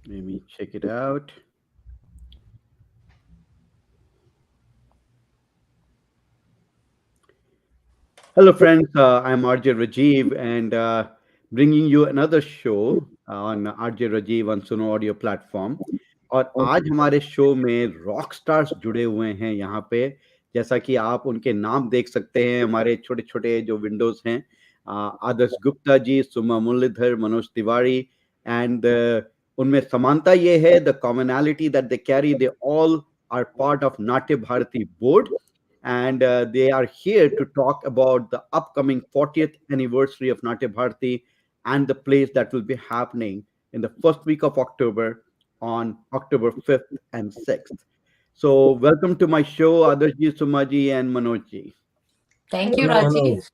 Let me check it out. Hello, friends. I'm RJ Rajiv and bringing you another show on RJ Rajiv on सुनो audio platform. और आज हमारे show में rock stars जुड़े हुए हैं यहाँ पे। जैसा कि आप उनके नाम देख सकते हैं हमारे छोटे छोटे जो विंडोज हैं। आदर्श गुप्ता जी, सुमा मुरलीधर, मनोज तिवारी एंड उनमें समानता ये है, the commonality that they carry, they all are part of Natya Bharati board, and they are here to talk about the upcoming 40th anniversary of Natya Bharati and the plays that will be happening in the first week of October on October 5th and 6th. So, welcome to my show, Adarji, Sumaji, and Manojji. Thank you, Hello, hello. Rajiv.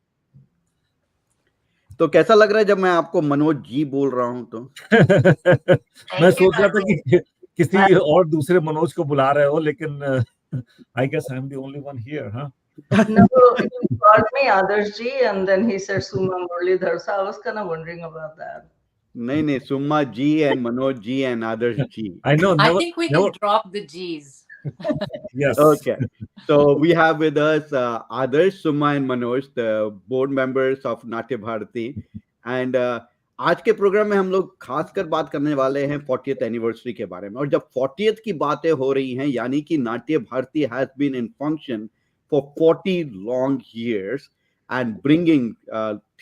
तो कैसा लग रहा है जब मैं आपको मनोज जी बोल रहा हूं तो? मैं Thank you, सोच रहा था Rajiv. कि किसी और दूसरे मनोज को बुला रहे हो, लेकिन I guess I am the only one here, हाँ? No, he called me Adarsh ji and then he said Suma Muralidhar. So I was kind of wondering about that. नहीं नहीं, Suma ji and Manoj ji and Adarsh ji. I know, I never, think we never. can drop the G's. Yes. Okay. So we have with us Adarsh, Suma, and Manoj, the board members of Natya Bharati. And आज के programme में हम लोग खासकर बात करने वाले हैं 40th एनिवर्सरी के बारे में। और जब 40th की बातें हो रही हैं, यानी कि Natya Bharati has been in function for 40 long years and bringing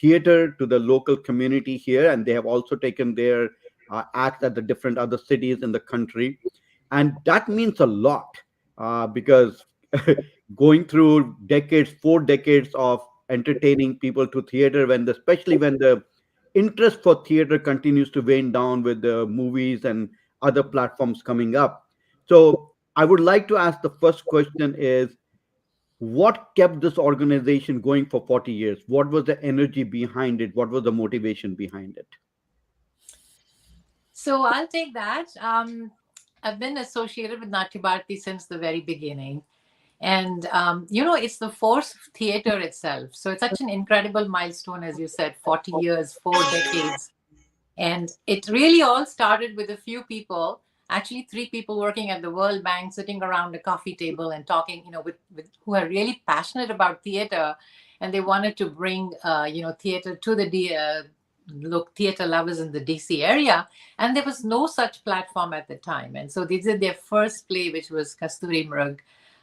theater to the local community here, and they have also taken their acts at the different other cities in the country, and that means a lot because going through decades, 4 decades of entertaining people to theater, especially when the interest for theater continues to wane down with the movies and other platforms coming up. So I would like to ask, the first question is, what kept this organization going for 40 years? What was the energy behind it? What was the motivation behind it? So I'll take that. I've been associated with Natya Bharati since the very beginning. And, it's the force of theater itself. So it's such an incredible milestone, as you said, 40 years, 4 decades. And it really all started with a few people, actually 3 people working at the World Bank, sitting around a coffee table and talking, with who are really passionate about theater. And they wanted to bring, theater to the theater lovers in the DC area. And there was no such platform at the time. And so they did their first play, which was Kasturi Mrug.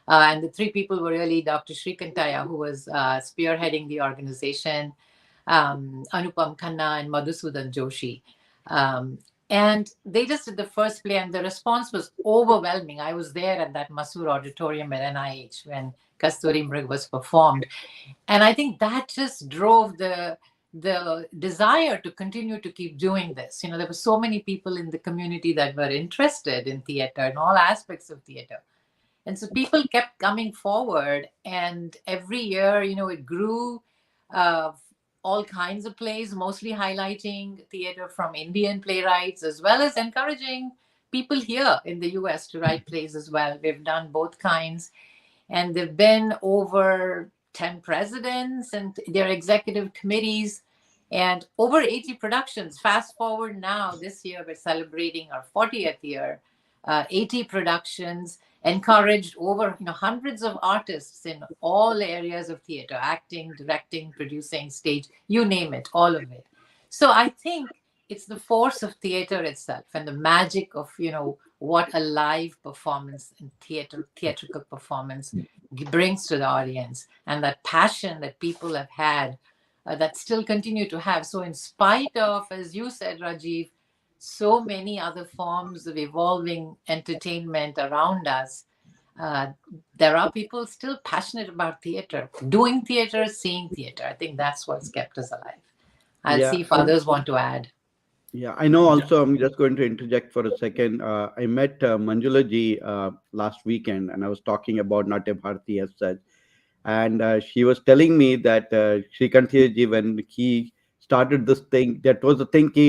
And the 3 people were really Dr. Shrikantaya, who was spearheading the organization, Anupam Khanna and Madhusudan Joshi. And they just did the first play, and the response was overwhelming. I was there at that Masoor Auditorium at NIH when Kasturi Mrug was performed. And I think that just drove the desire to continue to keep doing this. There were so many people in the community that were interested in theater and all aspects of theater. And so people kept coming forward, and every year, it grew. All kinds of plays, mostly highlighting theater from Indian playwrights, as well as encouraging people here in the US to write plays as well. We've done both kinds. And there have been over 10 presidents and their executive committees and over 80 productions. Fast forward now, this year, we're celebrating our 40th year. 80 productions, encouraged over hundreds of artists in all areas of theater, acting, directing, producing, stage, you name it, all of it. So I think it's the force of theater itself and the magic of what a live performance in theatrical performance brings to the audience, and that passion that people have had, that still continue to have. So in spite of, as you said, Rajiv, so many other forms of evolving entertainment around us, there are people still passionate about theater, doing theater, seeing theater. I think that's what's kept us alive. I'll Yeah. see if others want to add. Yeah, I know. Also, I'm just going to interject for a second. I met Manjula ji last weekend, and I was talking about Natya Bharati as such. And she was telling me that Shrikantya ji, when he started this thing, that was the thing कि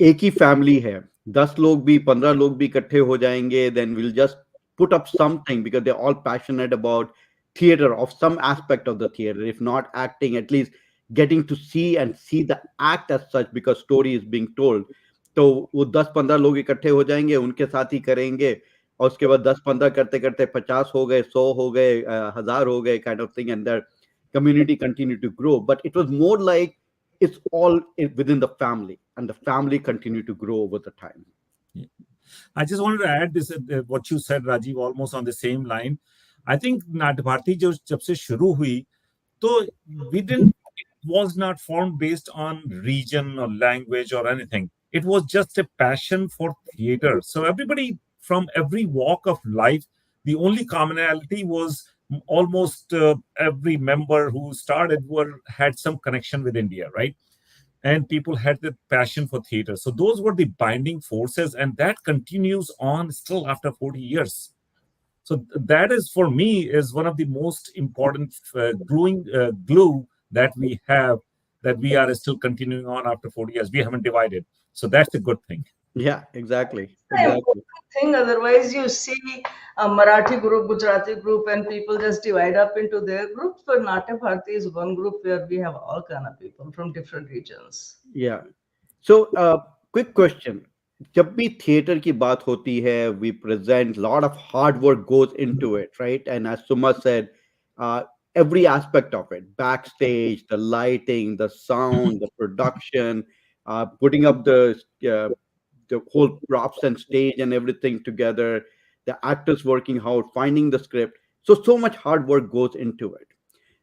एक ही family है, 10 लोग भी 15 लोग भी इकट्ठे हो जाएंगे, then we'll just put up something because they're all passionate about theater, of some aspect of the theater, if not acting, at least getting to see and see the act as such, because story is being told. तो वो 10-15 लोग इकट्ठे हो जाएंगे, उनके साथ ही करेंगे, और उसके बाद 10-15 करते करते 50 हो गए, 100 हो गए, 1000 हो गए, kind of thing, and their community continued to grow. But it was more like it's all within the family, and the family continued to grow over the time. Yeah. I just wanted to add this, what you said, Rajiv, almost on the same line. I think Natya Bharati जो जब से शुरू हुई, तो it was not formed based on region or language or anything. It was just a passion for theater. So everybody from every walk of life, the only commonality was almost every member who started had some connection with India, right? And people had the passion for theater. So those were the binding forces, and that continues on still after 40 years. So that is, for me, is one of the most important glue that we have, that we are still continuing on after 40 years. We haven't divided. So that's a good thing. Yeah, exactly. The Exactly. important thing. Otherwise, you see a Marathi group, Gujarati group, and people just divide up into their groups. But Natya Bharati is one group where we have all kind of people from different regions. Yeah. So, quick question. जब भी theater की बात होती है, we present, lot of hard work goes into it, right? And as Suma said, uh, every aspect of it, backstage, the lighting, the sound, the production, putting up the whole props and stage and everything together, the actors working hard, finding the script. So much hard work goes into it.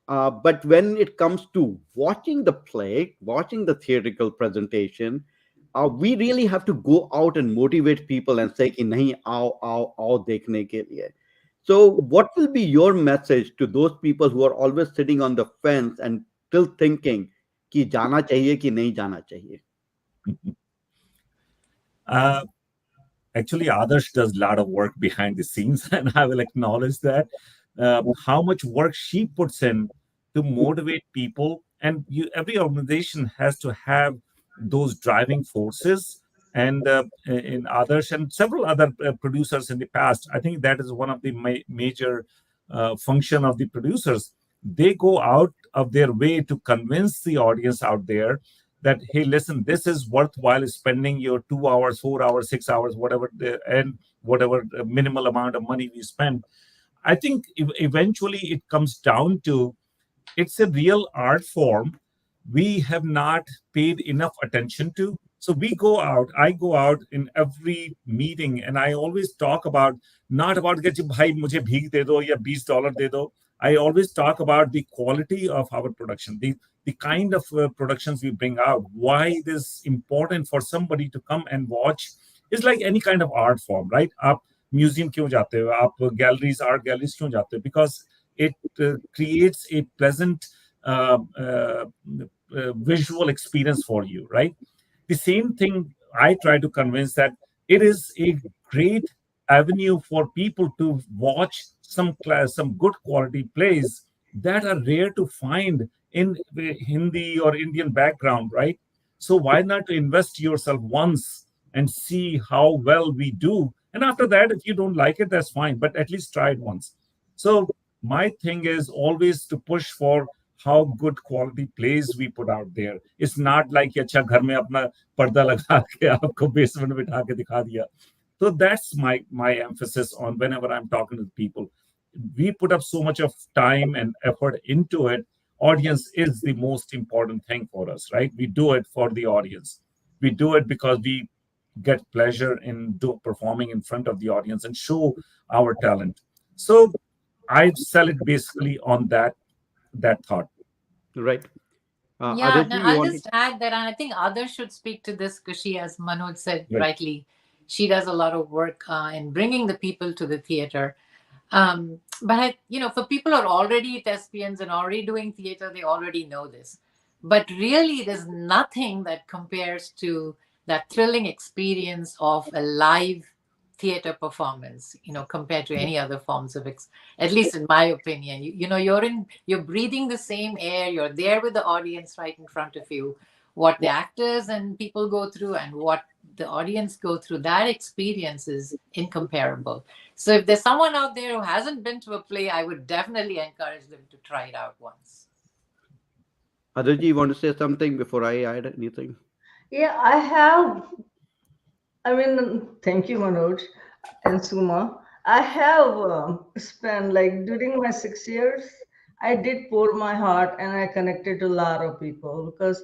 But when it comes to watching the play, watching the theatrical presentation, we really have to go out and motivate people and say कि नहीं आओ आओ आओ देखने के लिए. So what will be your message to those people who are always sitting on the fence and still thinking कि जाना चाहिए कि नहीं जाना चाहिए? Uh, Actually, Adarsh does a lot of work behind the scenes, and I will acknowledge that. How much work she puts in to motivate people, and every organization has to have those driving forces. And in Adarsh and several other producers in the past, I think that is one of the major function of the producers. They go out of their way to convince the audience out there that, hey, listen, this is worthwhile spending your 2 hours, 4 hours, 6 hours, whatever and whatever minimal amount of money we spend. I think eventually it comes down to, it's a real art form we have not paid enough attention to. So I go out in every meeting, and I always talk about, not about कि भाई मुझे भीख दे दो या $20 दे दो. I always talk about the quality of our production, the kind of productions we bring out, why it is important for somebody to come and watch. It's like any kind of art form, right? आप museum क्यों जाते हो, आप galleries, art galleries क्यों जाते हो? Because it creates a pleasant visual experience for you, right? The same thing I try to convince, that it is a great avenue for people to watch some good quality plays that are rare to find in the Hindi or Indian background, right? So why not invest yourself once and see how well we do? And after that, if you don't like it, that's fine, but at least try it once. So my thing is always to push for how good quality plays we put out there. It's not like अच्छा घर में अपना पर्दा लगा के आपको basement में बिठा के दिखा दिया. So that's my emphasis on whenever I'm talking to people. We put up so much of time and effort into it. Audience is the most important thing for us, right? We do it for the audience. We do it because we get pleasure in performing in front of the audience and show our talent. So I sell it basically on that thought. Right. Yeah, Adarshi, now you I'll want to? just add that, and I think others should speak to this because she, as Manoj said Right. rightly, she does a lot of work in bringing the people to the theater. But for people who are already thespians and already doing theater, they already know this. But really, there's nothing that compares to that thrilling experience of a live theater performance, compared to any other forms of at least in my opinion. You're breathing the same air, you're there with the audience right in front of you. What the actors and people go through and what the audience go through, that experience is incomparable. So if there's someone out there who hasn't been to a play, I would definitely encourage them to try it out once. Adarshi, you want to say something before I add anything? Yeah, I have I mean, thank you, Manoj and Suma. I have spent, like, during my 6 years, I did pour my heart and I connected to a lot of people because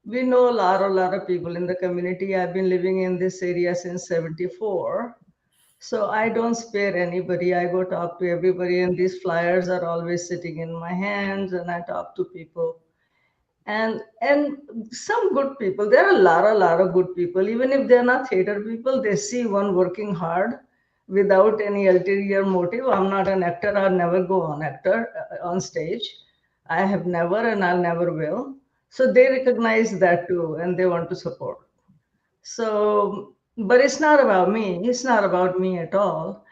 we know lot of people in the community. I've been living in this area since 74. So I don't spare anybody. I go talk to everybody, and these flyers are always sitting in my hands, and I talk to people. And some good people. There are a lot of good people. Even if they're not theater people, they see one working hard without any ulterior motive. I'm not an actor. I'll never go on stage. I have never, and I'll never will. So they recognize that too, and they want to support. So, but it's not about me. It's not about me at all.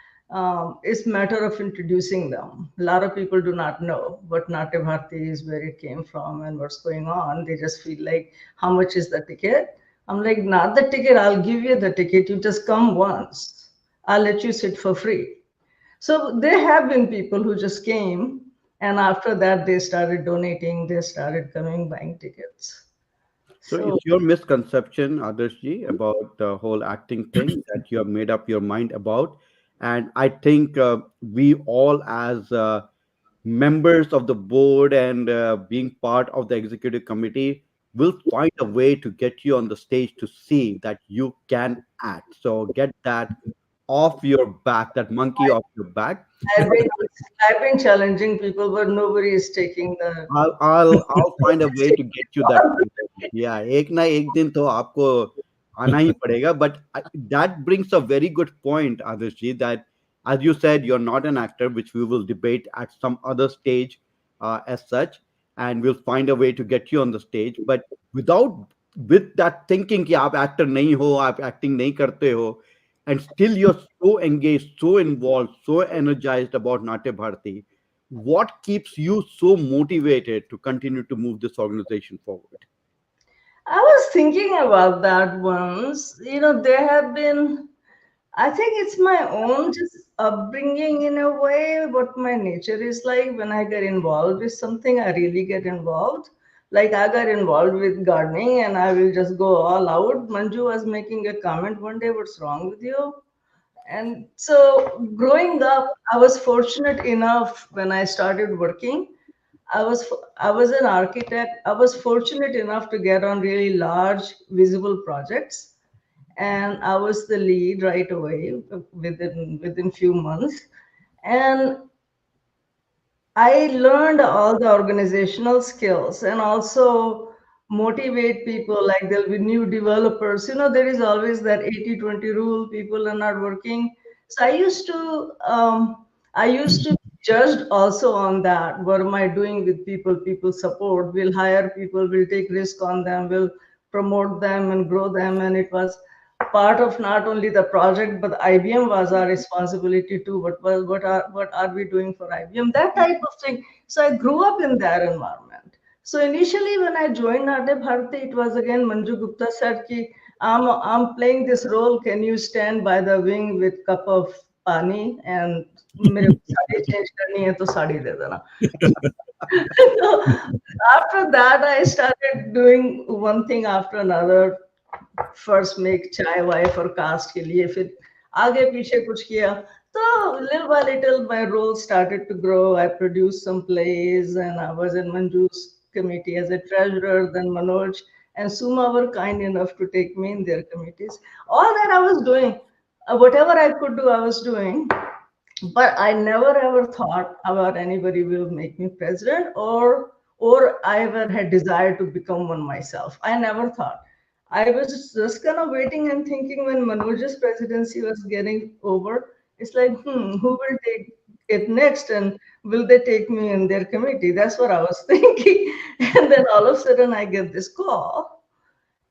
It's matter of introducing them. A lot of people do not know what Natya Bharati is, where it came from, and what's going on. They just feel like, how much is the ticket? I'm like, not the ticket. I'll give you the ticket. You just come once. I'll let you sit for free. So there have been people who just came, and after that they started donating. They started coming buying tickets. So So it's your misconception, Adarshji, about the whole acting thing that you have made up your mind about. And I think we all, as members of the board and being part of the executive committee, will find a way to get you on the stage to see that you can act. So get that off your back, that monkey off your back. I've been I've been challenging people, but nobody is taking the. I'll find a way to get you that privilege. Yeah, एक ना एक दिन तो आपको आना ही पड़ेगा. But that brings a very good point, Adarshji, that as you said, you're not an actor, which we will debate at some other stage as such, and we'll find a way to get you on the stage. But without with that thinking कि आप actor नहीं हो, आप acting नहीं करते हो, and still you're so engaged, so involved, so energized about Natya Bharati, what keeps you so motivated to continue to move this organization forward? I was thinking about that once. There have been. I think it's my own just upbringing in a way, what my nature is like. When I get involved with something, I really get involved. Like I got involved with gardening and I will just go all out. Manju was making a comment one day, what's wrong with you? And so growing up, I was fortunate enough when I started working. I was an architect. I was fortunate enough to get on really large visible projects, and I was the lead right away within few months. And I learned all the organizational skills and also motivate people. Like there'll be new developers. There is always that 80-20 rule. People are not working. So I used to be judged also on that. What am I doing with people? People support. We'll hire people. We'll take risk on them. We'll promote them and grow them. And it was part of not only the project, but IBM was our responsibility too. What are we doing for IBM? That type of thing. So I grew up in that environment. So initially, when I joined Natya Bharati, it was again Manju Gupta said ki I'm playing this role. Can you stand by the wing with cup of pani and मेरे को sari change करनी है तो साड़ी दे देना. So after that, I started doing one thing after another. First make चाय वाय for cast के लिए, फिर आगे पीछे कुछ किया. तो little by little my role started to grow. I produced some plays and I was in Manju's committee as a treasurer. Then Manoj and Suma were kind enough to take me in their committees. All that I was doing, whatever I could do I was doing, but I never ever thought about anybody will make me president, or I ever had desire to become one myself. I never thought. I was just kind of waiting and thinking when Manoj's presidency was getting over. It's like, who will take it next, and will they take me in their committee? That's what I was thinking. And then all of a sudden I get this call.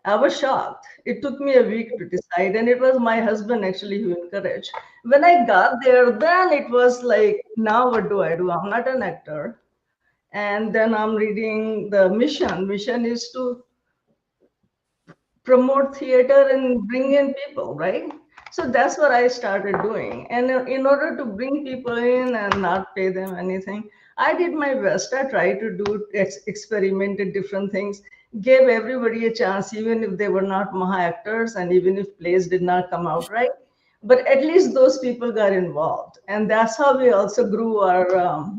I was shocked. It took me a week to decide, and it was my husband actually who encouraged. When I got there, then it was like, now what do I do? I'm not an actor. And then I'm reading the mission. Mission is to promote theater and bring in people, right? So that's what I started doing. And in order to bring people in and not pay them anything, I did my best. I tried to do experimented different things, gave everybody a chance, even if they were not Maha actors and even if plays did not come out right. But at least those people got involved. And that's how we also grew our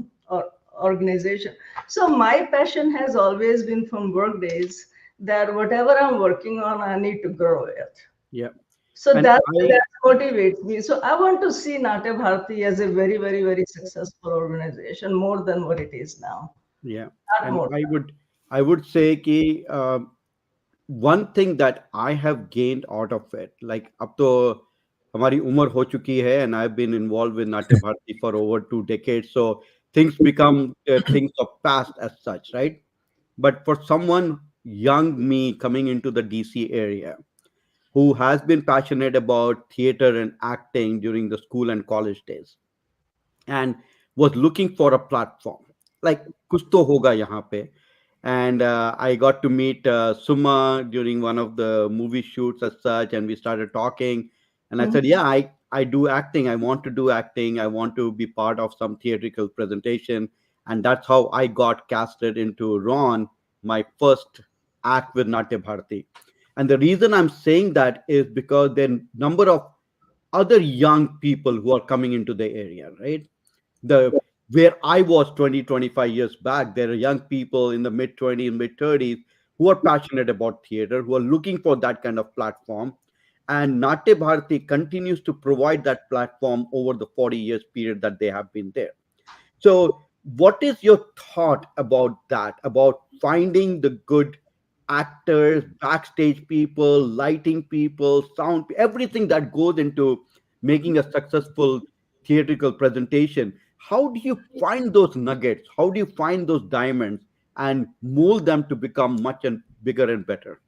organization. So my passion has always been from work days that whatever I'm working on, I need to grow it. Yeah. So And that motivates me. So I want to see Natya Bharati as a very, very, very successful organization, more than what it is now. yeah, Not and more. I would say कि one thing that I have gained out of it, like अब तो हमारी उम्र हो चुकी है, and I've been involved with Natya Bharati for over 2 decades, so things become things of past as such, right? But for someone young me coming into the DC area, who has been passionate about theater and acting during the school and college days, and was looking for a platform, like kuch to hoga yahan pe. And I got to meet Suma during one of the movie shoots as such, and we started talking, and I said, Mhm. yeah, I do acting, I want to do acting, I want to be part of some theatrical presentation. And that's how I got casted into Ron, my first act with Natya Bharati. And the reason I'm saying that is because the number of other young people who are coming into the area, right? The Where I was 20, 25 years back, there are young people in the mid 20s, mid 30s who are passionate about theater, who are looking for that kind of platform. And Natya Bharati continues to provide that platform over the 40 years period that they have been there. So, what is your thought about that? About finding the good actors, backstage people, lighting people, sound, everything that goes into making a successful theatrical presentation. How do you find those nuggets? How do you find those diamonds and mold them to become much and bigger and better?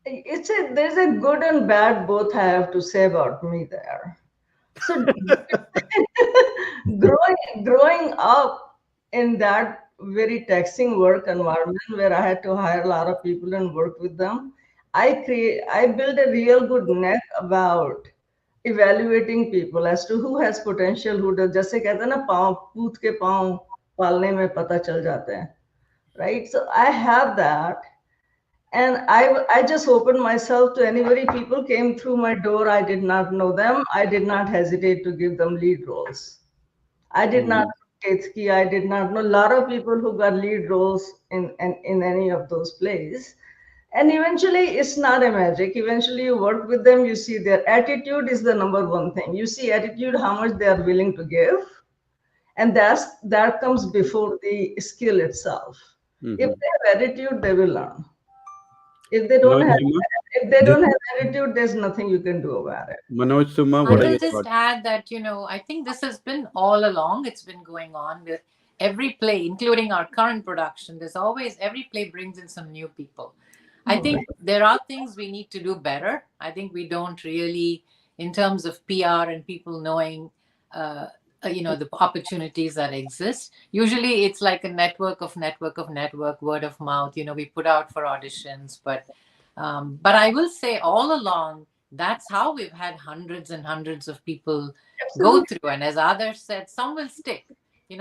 There's a good and bad both I have to say about me there. So growing up in that very taxing work environment where I had to hire a lot of people and work with them, I built a real good net about evaluating people as to who has potential, who does. जैसे कहते हैं ना, पाँव पूत के पाँव पालने में पता चल जाते हैं, right? So I have that, and I just opened myself to anybody. People came through my door, I did not know them, I did not hesitate to give them lead roles. I did not Mhm. know Ketski, I did not know a lot of people who got lead roles in any of those plays. And eventually it's not a magic. Eventually you work with them, you see their attitude is the number one thing. You see attitude, how much they are willing to give, and that comes before the skill itself. If Mhm. they have attitude, they will learn. If they don't Manoj have Suma, if they don't have attitude, there's nothing you can do about it. Manoj Suma, I what are will your just thoughts? add that, I think this has been all along, it's been going on with every play, including our current production. There's always, every play brings in some new people. I Hmm. think there are things we need to do better. I think we don't really, in terms of PR and people knowing, uh, the opportunities that exist. Usually it's like a network, word of mouth. We put out for auditions, but I will say all along, that's how we've had hundreds and hundreds of people go Absolutely. through. And as others said, some will stick.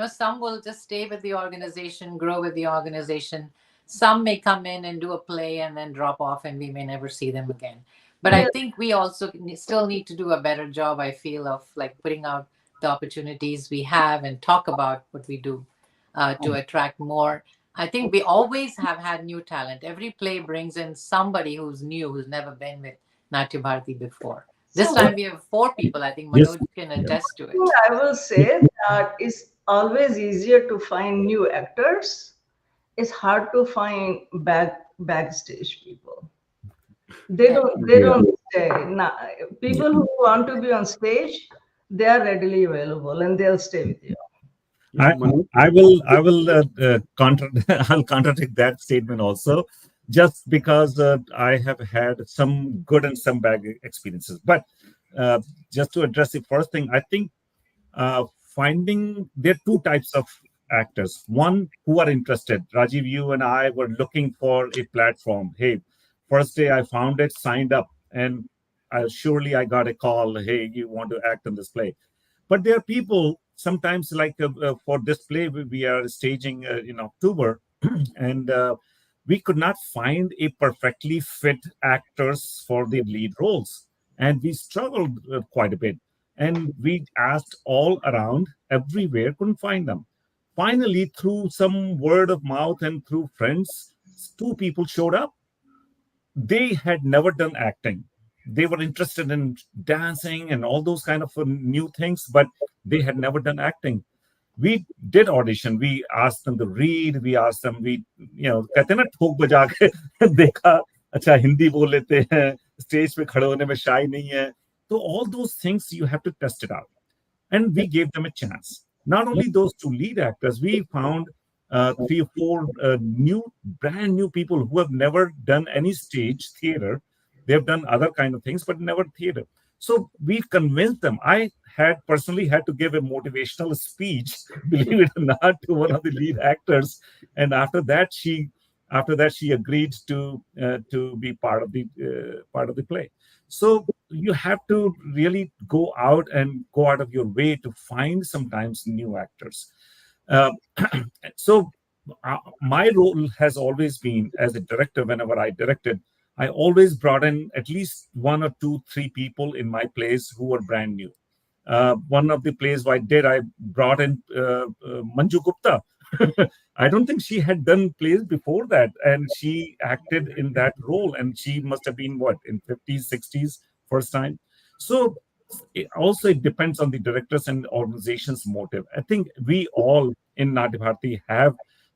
Some will just stay with the organization, grow with the organization. Some may come in and do a play and then drop off, and we may never see them again. But I Yeah. think we also still need to do a better job, I feel, of like putting out the opportunities we have and talk about what we do to attract more. I think we always have had new talent. Every play brings in somebody who's new, who's never been with Natya Bharati before. This So time we have four people. I think Yes. Manoj can Yeah. attest to thing it. I will say that it's always easier to find new actors. It's hard to find backstage people. They Correct. don't they Yeah. don't stay. Now, Yeah. people who want to be on stage, they are readily available and they'll stay with you. Yeah, I Manoj. I will contra I'll contradict that statement also, just because I have had some good and some bad experiences. But uh, just to address the first thing, I think uh, finding there are two types of actors. One who are interested. Rajiv, you and I were looking for a platform. Hey, first day I found it, signed up, and surely I got a call. Hey, you want to act in this play? But there are people sometimes, like for this play we are staging in October, and we could not find a perfectly fit actors for the lead roles, and we struggled quite a bit. And we asked all around, everywhere, couldn't find them. Finally, through some word of mouth and through friends, two people showed up. They had never done acting. They were interested in dancing and all those kind of new things, but they had never done acting. We did audition. We asked them to read. We asked them. कहते हैं ना ठोक बजा के देखा अच्छा हिंदी बोल लेते हैं स्टेज पे खड़े होने में शाय नहीं है तो all those things you have to test it out, and we gave them a chance. Not only those two lead actors, we found three or four brand new people who have never done any stage theater. They've done other kind of things, but never theater. So we convinced them. I had personally had to give a motivational speech, believe it or not, to one of the lead actors, and after that she agreed to be part of the play. So you have to really go out of your way to find sometimes new actors. Uh, so my role has always been as a director. Whenever I directed, I always brought in at least one or two, three people in my plays who were brand new. One of the plays I brought in Manju Gupta. I don't think she had done plays before that, and she acted in that role, and she must have been what in 50s, 60s, first time. So it depends on the directors and organization's motive. I think we all in Natya Bharati have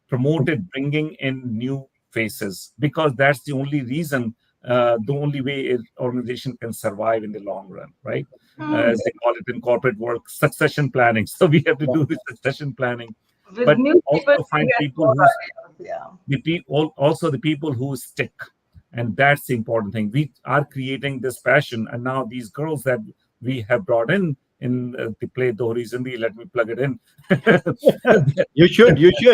promoted bringing in new faces because that's the only reason, the only way an organization can survive in the long run, right? As they call it in corporate work, succession planning. So we have to do the succession planning, With but new people, also find you get people more who ideas. also the people who stick, and that's the important thing. We are creating this passion, and now these girls that we have brought in the play Dohri Zindi, let me plug it in. You should Yeah. So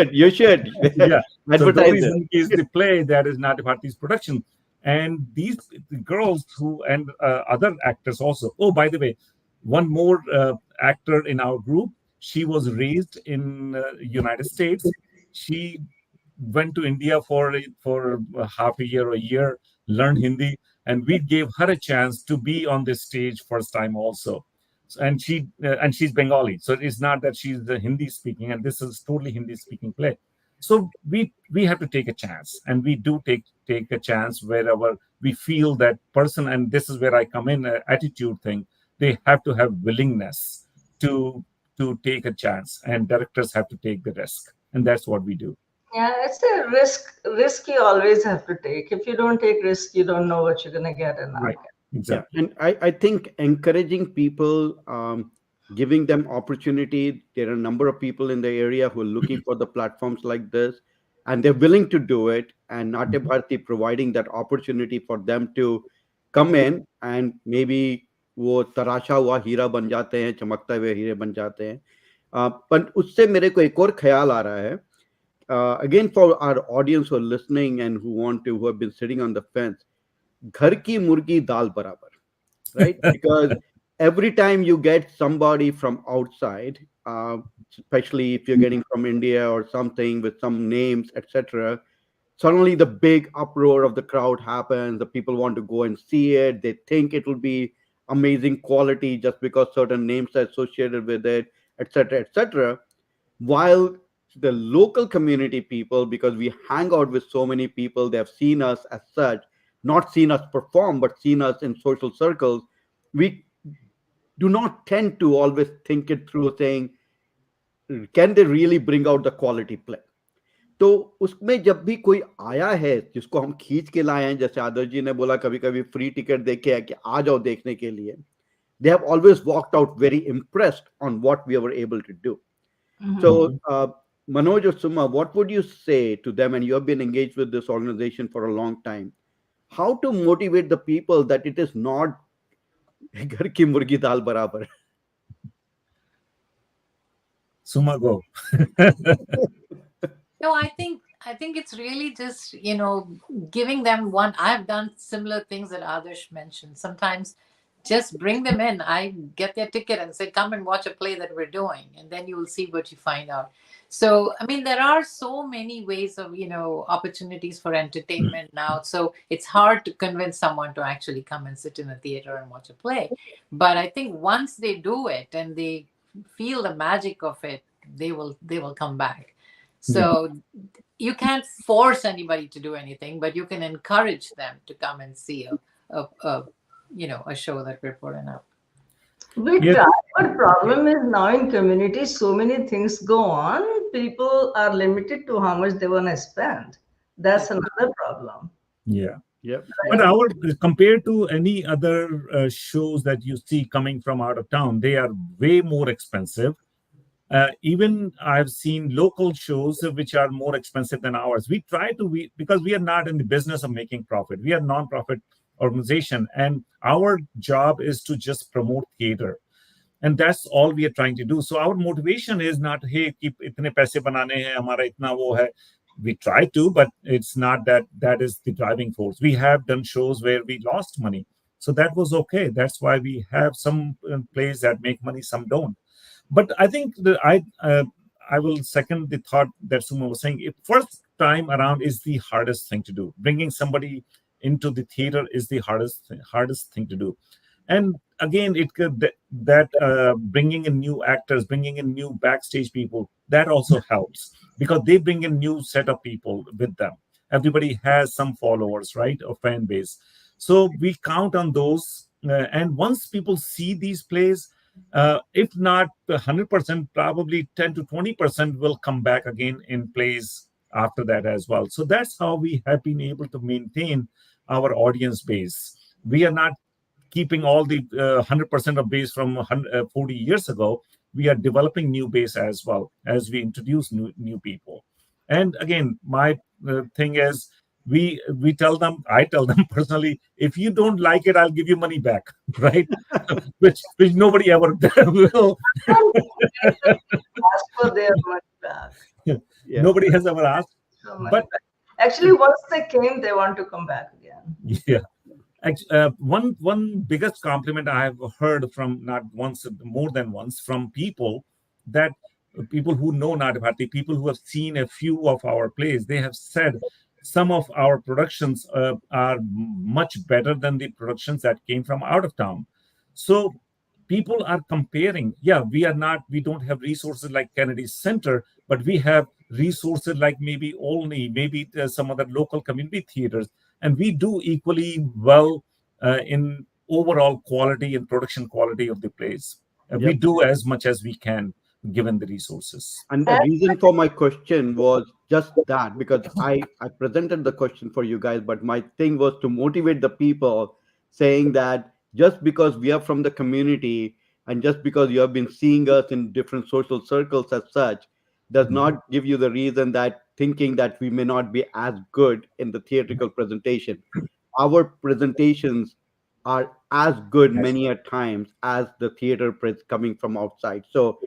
advertise Dohri it. Zindi is the play that is Natya Bharati's production. And these the girls and other actors also. Oh, by the way, one more actor in our group. She was raised in United States. She went to India for half a year or a year, learned Hindi, and we gave her a chance to be on this stage first time also. And she's Bengali, so it's not that she's the Hindi speaking, and this is totally Hindi speaking play. So we have to take a chance, and we do take a chance wherever we feel that person. And this is where I come in, attitude thing. They have to have willingness to take a chance, and directors have to take the risk, and that's what we do. Yeah, it's a risk you always have to take. If you don't take risk, you don't know what you're gonna get and not Right. get. Yeah, Exactly. and I think encouraging people, giving them opportunity. There are a number of people in the area who are looking for the platforms like this, and they're willing to do it. And Natya Bharati providing that opportunity for them to come in and maybe वो तराशा हुआ हीरा बन जाते हैं, चमकते हुए हीरे बन जाते हैं. पर उससे मेरे को एक और ख्याल आ रहा है. Again, for our audience who are listening and who have been sitting on the fence, घर की मुर्गी दाल बराबर, right? Because every time you get somebody from outside, especially if you're getting from India or something with some names, etc., suddenly the big uproar of the crowd happens. The people want to go and see it. They think it will be amazing quality just because certain names are associated with it, etc., etc. While the local community people, because we hang out with so many people, they have seen us as such, not seen us perform, but seen us in social circles, we do not tend to always think it through, saying, can they really bring out the quality play? तो उसमें जब भी कोई आया है जिसको हम खींच के लाए हैं, जैसे आदर्श जी ने बोला कभी कभी फ्री टिकट देके है कि आ जाओ देखने के लिए, they have always walked out very impressed on what we were able to do. So, Manoj or Suma, what would you say to them? And you have been engaged with this organization for a long time. How to motivate the people that it is not घर की मुर्गी दाल बराबर? Suma, go. No, I think it's really just, giving them one. I've done similar things that Adarsh mentioned. Sometimes just bring them in. I get their ticket and say, come and watch a play that we're doing, and then you will see what you find out. So, I mean, there are so many ways of, opportunities for entertainment now. So it's hard to convince someone to actually come and sit in a theater and watch a play. But I think once they do it and they feel the magic of it, they will come back. Yeah. So you can't force anybody to do anything, but you can encourage them to come and see a show that we're putting up. We Yeah. try, but problem is now in community, so many things go on. People are limited to how much they want to spend. That's another problem. Yeah. Yep. But Yep. compared to any other shows that you see coming from out of town, they are way more expensive. Even I've seen local shows which are more expensive than ours. We try to because we are not in the business of making profit. We are a non-profit organization, and our job is to just promote theater, and that's all we are trying to do. So our motivation is not, hey, keep itne paise banane hai, hamara itna wo hai. We try to, but it's not that is the driving force. We have done shows where we lost money, so that was okay. That's why we have some plays that make money, some don't. But I think that I will second the thought that Suma was saying. First time around is the hardest thing to do. Bringing somebody into the theater is the hardest thing to do. And again, it could that bringing in new actors, bringing in new backstage people, that also helps because they bring in new set of people with them. Everybody has some followers, right, or fan base. So we count on those. And once people see these plays, if not 100%, probably 10 to 20% will come back again in plays after that as well. So that's how we have been able to maintain our audience base. We are not keeping all the 100% of base from 40 years ago. We are developing new base as well as we introduce new people. And again, my thing is, we tell them, I tell them personally, if you don't like it, I'll give you money back, right? which nobody ever will. Ask for their money back. Yeah. Nobody has ever asked. So money But back. Actually, once they came, they want to come back again. yeah, one biggest compliment I have heard from not once, more than once, from people that people who know Natya Bharati, people who have seen a few of our plays, they have said some of our productions are much better than the productions that came from out of town. So people are comparing. Yeah, we don't have resources like Kennedy Center, but we have resources like maybe Olney, maybe some other local community theaters, and we do equally well in overall quality and production quality of the plays. We Yep. do as much as we can given the resources. And the reason for my question was just that because I presented the question for you guys, but my thing was to motivate the people, saying that just because we are from the community and just because you have been seeing us in different social circles as such, does Mhm. not give you the reason that thinking that we may not be as good in the theatrical presentation. Our presentations are as good Yes. many a times as the theater coming from outside. So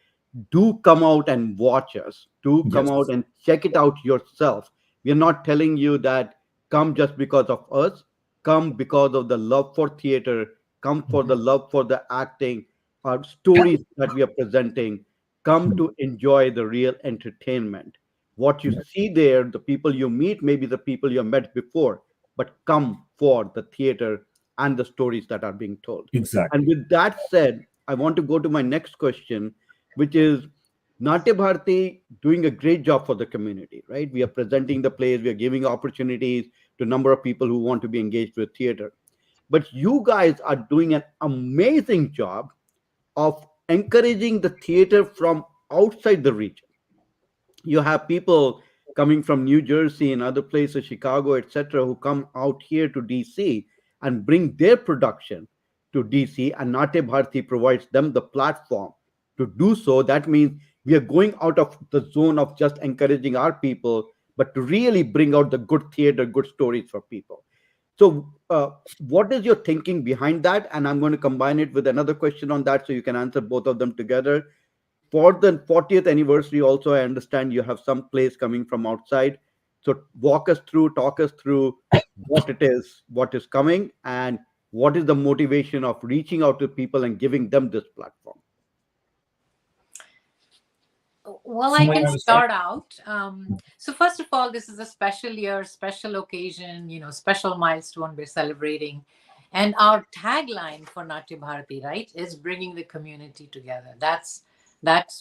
do come out and watch us. Do come out Yes. and check it out yourself. We are not telling you that come just because of us. Come because of the love for theater. Come for the Mhm. love for the acting, our stories that we are presenting. Come to enjoy the real entertainment. What you Yeah. see there, the people you meet, maybe the people you have met before, but come for the theater and the stories that are being told. And Exactly. with that said, I want to go to my next question, which is Natya Bharati doing a great job for the community, right? We are presenting the plays, we are giving opportunities to a number of people who want to be engaged with theater. But you guys are doing an amazing job of encouraging the theater from outside the region. You have people coming from New Jersey and other places, Chicago, etc., who come out here to DC and bring their production to DC, and Natya Bharati provides them the platform to do so. That means we are going out of the zone of just encouraging our people, but to really bring out the good theater, good stories for people. So, what is your thinking behind that? And I'm going to combine it with another question on that so you can answer both of them together. For the 40th anniversary, also, I understand you have some plays coming from outside. So, walk us through, talk us through what it is, what is coming, and what is the motivation of reaching out to people and giving them this platform? Well, I Suma, you can want to start? start out. So first of all, this is a special year, special occasion, special milestone we're celebrating. And our tagline for Natya Bharati, right, is bringing the community together. That's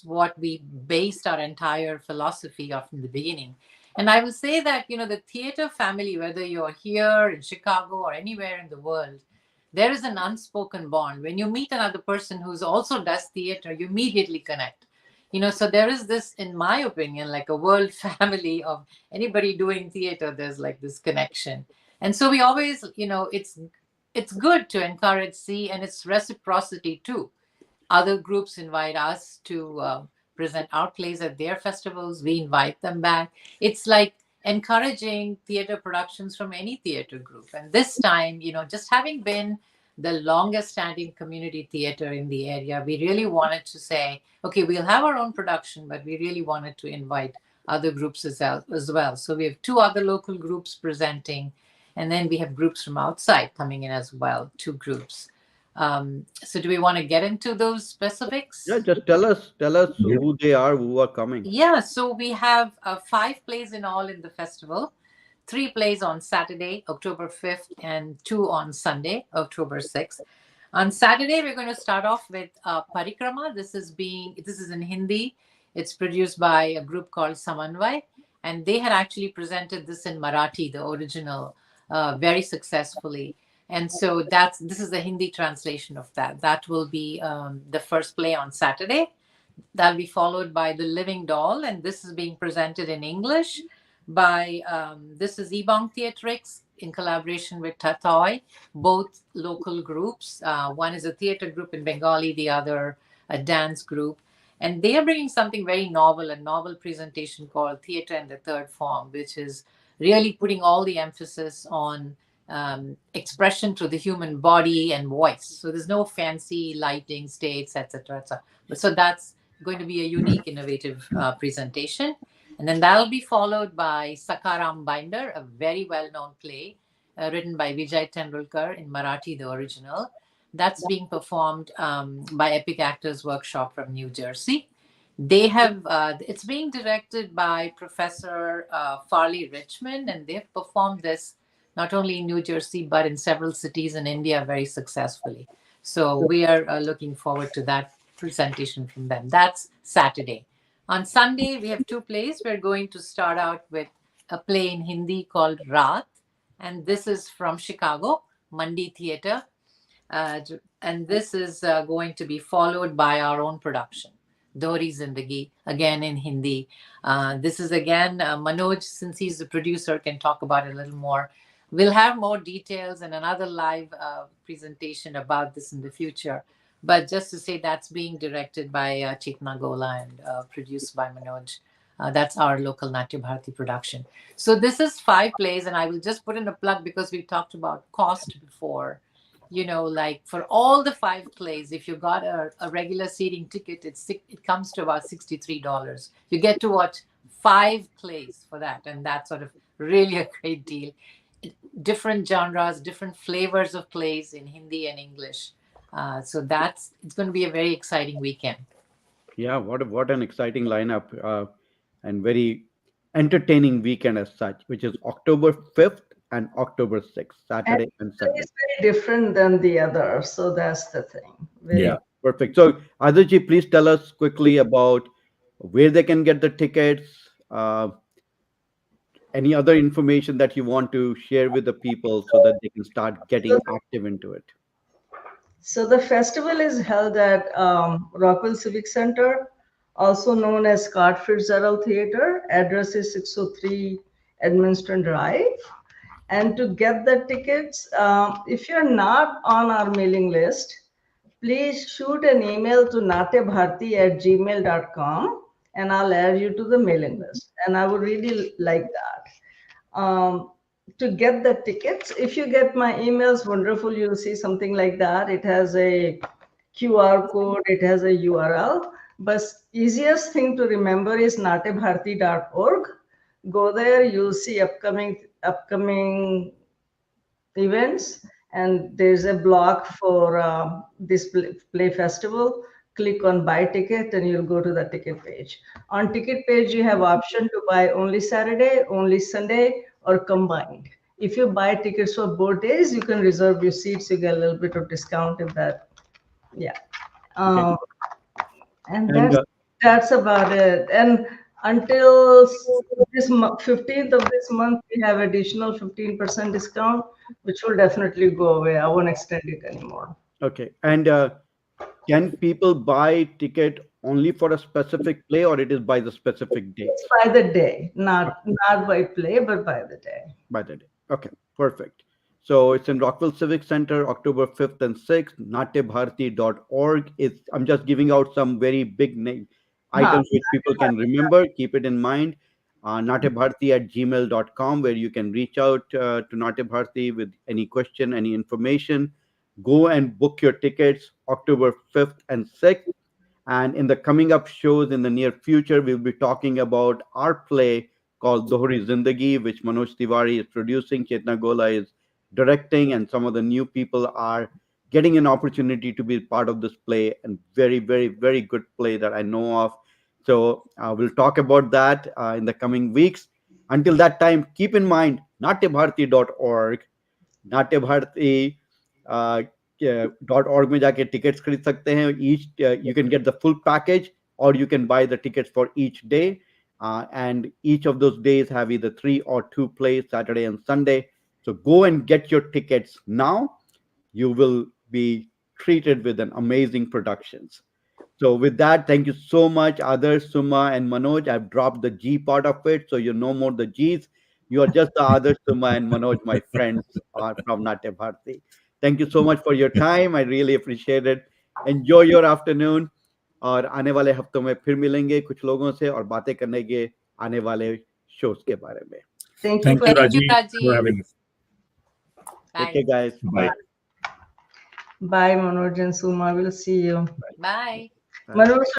what we based our entire philosophy of in the beginning. And I will say that, the theater family, whether you're here in Chicago or anywhere in the world, there is an unspoken bond. When you meet another person who's also does theater, you immediately connect. So there is this, in my opinion, like a world family of anybody doing theater. There's like this connection. And so we always, it's good to encourage, see, and it's reciprocity too. Other groups invite us to present our plays at their festivals. We invite them back. It's like encouraging theater productions from any theater group. And this time, just having been the longest standing community theater in the area, we really wanted to say, okay, we'll have our own production, but we really wanted to invite other groups as well. So we have 2 other local groups presenting, and then we have groups from outside coming in as well, 2 groups. So do we want to get into those specifics? Yeah, just tell us Yeah. who they are, who are coming. Yeah, so we have 5 plays in all in the festival. 3 plays on Saturday, October 5th, and 2 on Sunday, October 6th. On Saturday, we're going to start off with Parikrama. This is in Hindi. It's produced by a group called Samanvay, and they had actually presented this in Marathi, the original, very successfully. And so this is the Hindi translation of that. That will be the first play on Saturday. That'll be followed by The Living Doll, and this is being presented in English by this is Ebong Theatrics in collaboration with Tatoy, both local groups. One is a theater group in Bengali, the other a dance group. And they are bringing something very novel, a novel presentation called Theater in the Third Form, which is really putting all the emphasis on expression through the human body and voice. So there's no fancy lighting, states, etc. etc. So that's going to be a unique, innovative presentation. And then that'll be followed by Sakaram Binder, a very well-known play written by Vijay Tendulkar in Marathi, the original. That's being performed by Epic Actors Workshop from New Jersey. They have it's being directed by Professor Farley Richmond, and they've performed this not only in New Jersey but in several cities in India very successfully. So we are looking forward to that presentation from them. That's Saturday. On Sunday, we have 2 plays. We're going to start out with a play in Hindi called Raat, and this is from Chicago, Mandi Theater. And this is going to be followed by our own production, Dohri Zindagi, again in Hindi. This is again, Manoj, since he's the producer, can talk about it a little more. We'll have more details and another live presentation about this in the future. But just to say, that's being directed by Chitna Gola and produced by Manoj. That's our local Natya Bharati production. So this is 5 plays, and I will just put in a plug because we talked about cost before. Like for all the 5 plays, if you got a regular seating ticket, it comes to about $63. You get to watch 5 plays for that, and that's sort of really a great deal. Different genres, different flavors of plays in Hindi and English. So it's going to be a very exciting weekend. Yeah, what an exciting lineup and very entertaining weekend as such, which is October 5th and October 6th, Saturday and Sunday. It's very different than the others, so that's the thing. Yeah. Perfect. So, Adarji, please tell us quickly about where they can get the tickets. Any other information that you want to share with the people so that they can start getting active into it? So the festival is held at Rockwell Civic Center, also known as Scott Fitzgerald Theater. Address is 603 Edmonston Drive. And to get the tickets, if you're not on our mailing list, please shoot an email to natyabharti@gmail.com and I'll add you to the mailing list. And I would really like that. To get the tickets, if you get my emails, wonderful, you'll see something like that. It has a QR code, it has a URL, but easiest thing to remember is natyabharti.org. Go there, you'll see upcoming events, and there's a block for this play festival. Click on buy ticket and you'll go to the ticket page. On ticket page, you have option to buy only Saturday, only Sunday, or combined. If you buy tickets for both days, you can reserve your seats. You get a little bit of discount if that, yeah. Okay. Um, and And that's about it. And until this 15th of this month, we have additional 15% discount, which will definitely go away. I won't extend it anymore. okay. And can people buy ticket only for a specific play, or it is by the specific It's dates? by the day, not by play, but by the day. By the day. Okay, perfect. So it's in Rockville Civic Center, October 5th and 6th, natyabharati.org. I'm just giving out some very big name Huh. items which people can remember. Keep it in mind. natyabharati@gmail.com, where you can reach out to Natya Bharati with any question, any information. Go and book your tickets October 5th and 6th. And in the coming up shows in the near future, we'll be talking about our play called Dohri Zindagi, which Manoj Tiwari is producing, Chetna Gola is directing, and some of the new people are getting an opportunity to be part of this play, and very, very, very good play that I know of. So we'll talk about that in the coming weeks. Until that time, keep in mind natyabharati.org, नाट्य Bharti .org में जाके tickets खरीद सकते हैं. Each you can get the full package, or you can buy the tickets for each day, and each of those days have either 3 or 2 plays, Saturday and Sunday. So go and get your tickets now. You will be treated with an amazing productions. So with that, thank you so much, Adarsh, Suma, and Manoj. I've dropped the G part of it, so you no more the G's. You are just the Adarsh, Suma, and Manoj, my friends are from Natya Bharati. Thank you so much for your time. I really appreciate it. Enjoy your afternoon. और आने वाले हफ्तों में फिर मिलेंगे कुछ लोगों से और बातें करेंगे आने वाले शोज के बारे में. Thank you Thank for you, Thank you, Rajiv, for Rajiv. having us. Okay, Bye. guys. Bye. Bye. Bye, Manoj and Suma. We'll see you. Bye. Bye. Manoj,